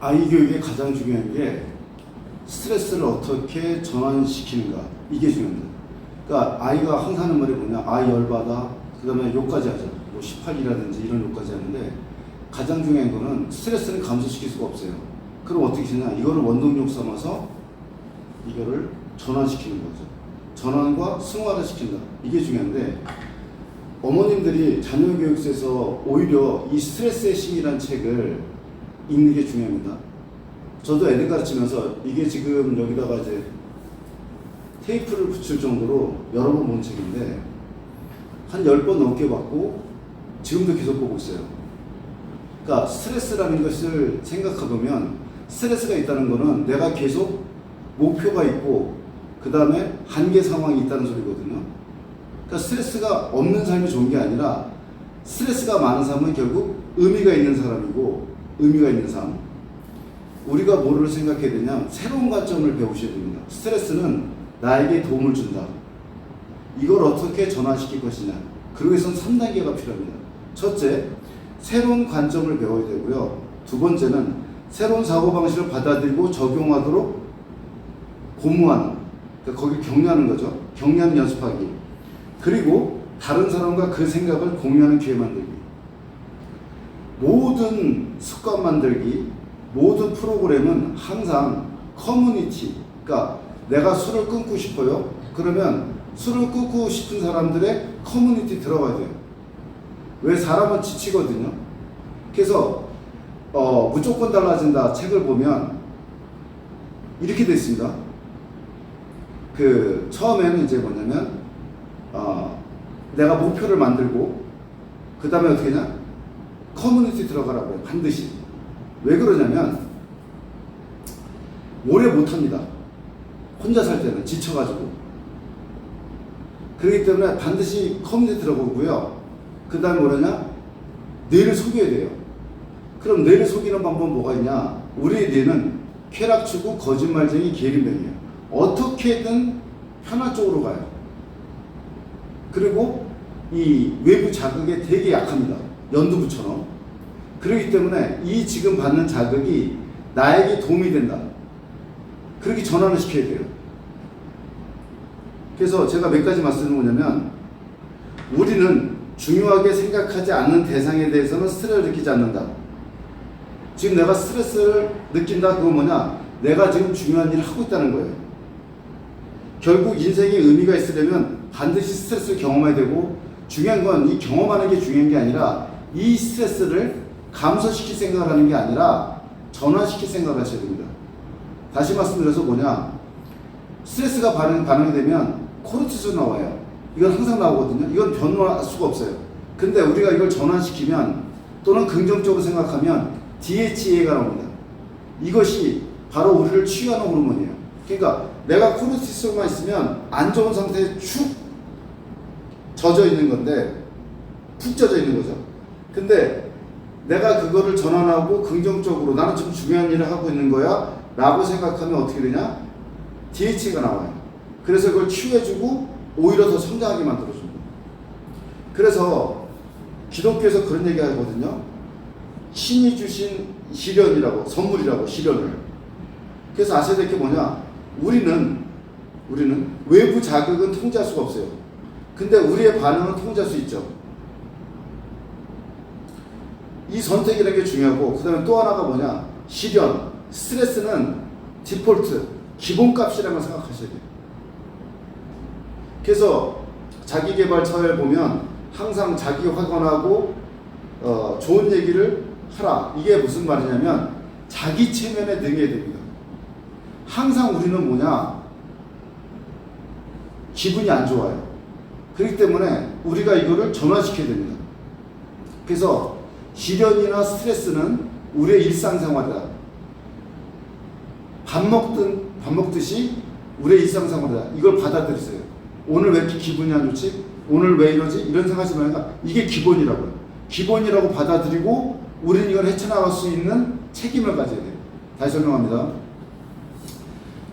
아이 교육에 가장 중요한 게 스트레스를 어떻게 전환시키는가, 이게 중요합니다. 그러니까 아이가 항상 하는 말이 뭐냐, 아이 열받아, 그 다음에 욕까지 하죠. 뭐 18이라든지 이런 욕까지 하는데, 가장 중요한 거는 스트레스를 감소시킬 수가 없어요. 그럼 어떻게 하냐, 이거를 원동력 삼아서 이거를 전환시키는 거죠. 전환과 승화를 시킨다, 이게 중요한데, 어머님들이 자녀 교육에서 오히려 이 스트레스의 심이라는 책을 읽는 게 중요합니다. 저도 애들 가르치면서 이게 지금 여기다가 이제 테이프를 붙일 정도로 여러 번 본 책인데, 한 10번 넘게 봤고 지금도 계속 보고 있어요. 그러니까 스트레스라는 것을 생각해보면, 스트레스가 있다는 거는 내가 계속 목표가 있고 그 다음에 한계 상황이 있다는 소리거든요. 그러니까 스트레스가 없는 삶이 좋은 게 아니라, 스트레스가 많은 삶은 결국 의미가 있는 사람이고, 의미가 있는 삶. 우리가 뭐를 생각해야 되냐, 새로운 관점을 배우셔야 됩니다. 스트레스는 나에게 도움을 준다. 이걸 어떻게 전환시킬 것이냐. 그러기 위해서는 3단계가 필요합니다. 첫째, 새로운 관점을 배워야 되고요. 두 번째는 새로운 사고방식을 받아들이고 적용하도록 고무하는, 그러니까 거기 격려하는 거죠. 격려하는 연습하기. 그리고 다른 사람과 그 생각을 공유하는 기회 만들기. 모든 습관 만들기, 모든 프로그램은 항상 커뮤니티, 그러니까 내가 술을 끊고 싶어요. 그러면 술을 끊고 싶은 사람들의 커뮤니티 들어가야 돼요. 왜? 사람은 지치거든요. 그래서 무조건 달라진다 책을 보면 이렇게 돼 있습니다. 그 처음에는 이제 뭐냐면 내가 목표를 만들고 그 다음에 어떻게 하냐, 커뮤니티 들어가라고 해요. 반드시. 왜 그러냐면 오래 못합니다. 혼자 살 때는 지쳐가지고. 그렇기 때문에 반드시 커뮤니티 들어보고요. 그 다음에 뭐냐냐, 뇌를 속여야 돼요. 그럼 뇌를 속이는 방법은 뭐가 있냐, 우리의 뇌는 쾌락추구, 거짓말쟁이, 계린병이에요. 어떻게든 편한 쪽으로 가요. 그리고 이 외부 자극에 되게 약합니다. 연두부처럼. 그렇기 때문에 이 지금 받는 자극이 나에게 도움이 된다. 그렇게 전환을 시켜야 돼요. 그래서 제가 몇 가지 말씀을 뭐냐면, 우리는 중요하게 생각하지 않는 대상에 대해서는 스트레스를 느끼지 않는다. 지금 내가 스트레스를 느낀다, 그건 뭐냐, 내가 지금 중요한 일을 하고 있다는 거예요. 결국 인생에 의미가 있으려면 반드시 스트레스를 경험해야 되고, 중요한 건 이 경험하는 게 중요한 게 아니라 이 스트레스를 감소시킬 생각을 하는 게 아니라 전환시킬 생각을 하셔야 됩니다. 다시 말씀드려서 뭐냐, 스트레스가 반응이 되면 코르티솔 나와요. 이건 항상 나오거든요. 이건 변화할 수가 없어요. 근데 우리가 이걸 전환시키면, 또는 긍정적으로 생각하면 DHEA가 나옵니다. 이것이 바로 우리를 치유하는 호르몬이에요. 그러니까 내가 코르티솔만 있으면 안 좋은 상태에 축 젖어 있는 건데, 푹 젖어 있는 거죠. 근데 내가 그거를 전환하고 긍정적으로 나는 지금 중요한 일을 하고 있는 거야 라고 생각하면 어떻게 되냐, DH가 나와요. 그래서 그걸 치유해주고 오히려 더 성장하게 만들어줍니다. 그래서 기독교에서 그런 얘기 하거든요. 신이 주신 시련이라고, 선물이라고, 시련을. 그래서 아셔야 될 게 뭐냐, 우리는 외부 자극은 통제할 수가 없어요. 근데 우리의 반응은 통제할 수 있죠. 이 선택이라는 게 중요하고, 그 다음에 또 하나가 뭐냐, 시련, 스트레스는 디폴트, 기본값이라는 걸 생각하셔야 돼요. 그래서 자기계발서에 보면 항상 자기 확언하고 좋은 얘기를 하라. 이게 무슨 말이냐면 자기 체면에 능해야 됩니다. 항상 우리는 뭐냐, 기분이 안 좋아요. 그렇기 때문에 우리가 이거를 전환시켜야 됩니다. 그래서 시련이나 스트레스는 우리의 일상생활이다. 밥 먹듯이 우리의 일상생활이다. 이걸 받아들이세요. 오늘 왜 이렇게 기분이 안 좋지? 오늘 왜 이러지? 이런 생각하지 말고, 이게 기본이라고요. 기본이라고 받아들이고 우리는 이걸 헤쳐나갈 수 있는 책임을 가져야 돼요. 다시 설명합니다.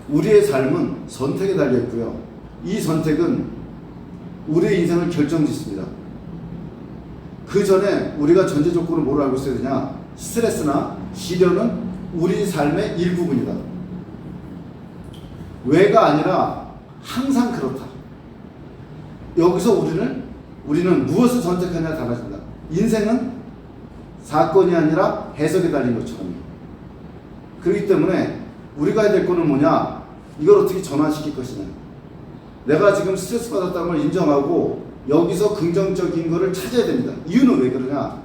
우리의 삶은 선택에 달려있고요. 이 선택은 우리의 인생을 결정짓습니다. 그 전에 우리가 전제 조건을 뭐로 알고 있어야 되냐? 스트레스나 시련은 우리 삶의 일부분이다. 왜가 아니라 항상 그렇다. 여기서 우리는 무엇을 선택하냐에 달라진다. 인생은 사건이 아니라 해석에 달린 것처럼. 그렇기 때문에 우리가 해야 될 거는 뭐냐? 이걸 어떻게 전환시킬 것이냐. 내가 지금 스트레스 받았다는 걸 인정하고 여기서 긍정적인 거를 찾아야 됩니다. 이유는 왜 그러냐?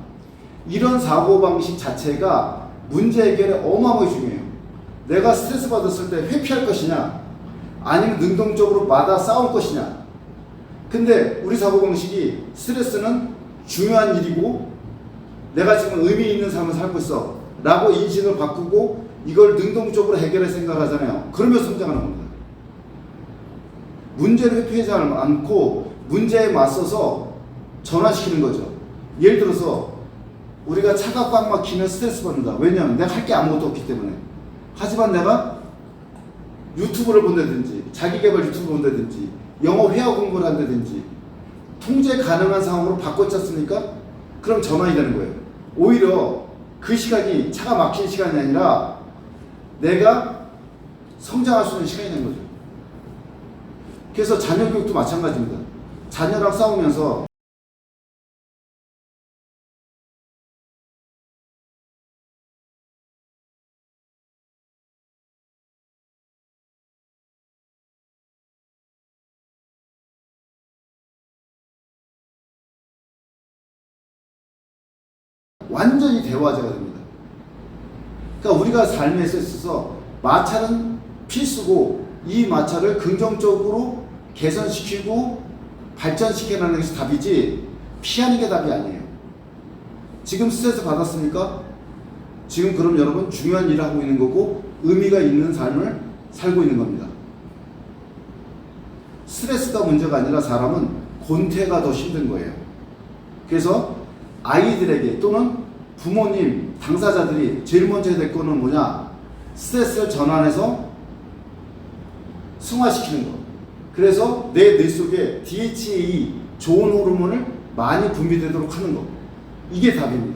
이런 사고방식 자체가 문제 해결에 어마어마하게 중요해요. 내가 스트레스 받았을 때 회피할 것이냐 아니면 능동적으로 받아 싸울 것이냐. 근데 우리 사고방식이 스트레스는 중요한 일이고 내가 지금 의미 있는 삶을 살고 있어 라고 인식을 바꾸고 이걸 능동적으로 해결할 생각을 하잖아요. 그러면 성장하는 겁니다. 문제를 회피하지 않고 문제에 맞서서 전환시키는 거죠. 예를 들어서 우리가 차가 꽉 막히면 스트레스 받는다. 왜냐하면 내가 할 게 아무것도 없기 때문에. 하지만 내가 유튜브를 본다든지 자기개발 유튜브 본다든지 영어 회화 공부를 한다든지 통제 가능한 상황으로 바꿨지 않습니까? 그럼 전환이 되는 거예요. 오히려 그 시간이 차가 막히는 시간이 아니라 내가 성장할 수 있는 시간이 되는 거죠. 그래서 자녀 교육도 마찬가지입니다. 자녀랑 싸우면서 완전히 대화제가 됩니다. 그러니까 우리가 삶에 있어서 마찰은 필수고 이 마찰을 긍정적으로 개선시키고 발전시켜나가는 것이 답이지 피하는 게 답이 아니에요. 지금 스트레스 받았습니까? 지금 그럼 여러분 중요한 일을 하고 있는 거고 의미가 있는 삶을 살고 있는 겁니다. 스트레스가 문제가 아니라 사람은 권태가 더 힘든 거예요. 그래서 아이들에게 또는 부모님, 당사자들이 제일 먼저 해야 될 거는 뭐냐? 스트레스를 전환해서 승화시키는 거. 그래서 내 뇌 속에 DHA, 좋은 호르몬을 많이 분비되도록 하는 거. 이게 답입니다.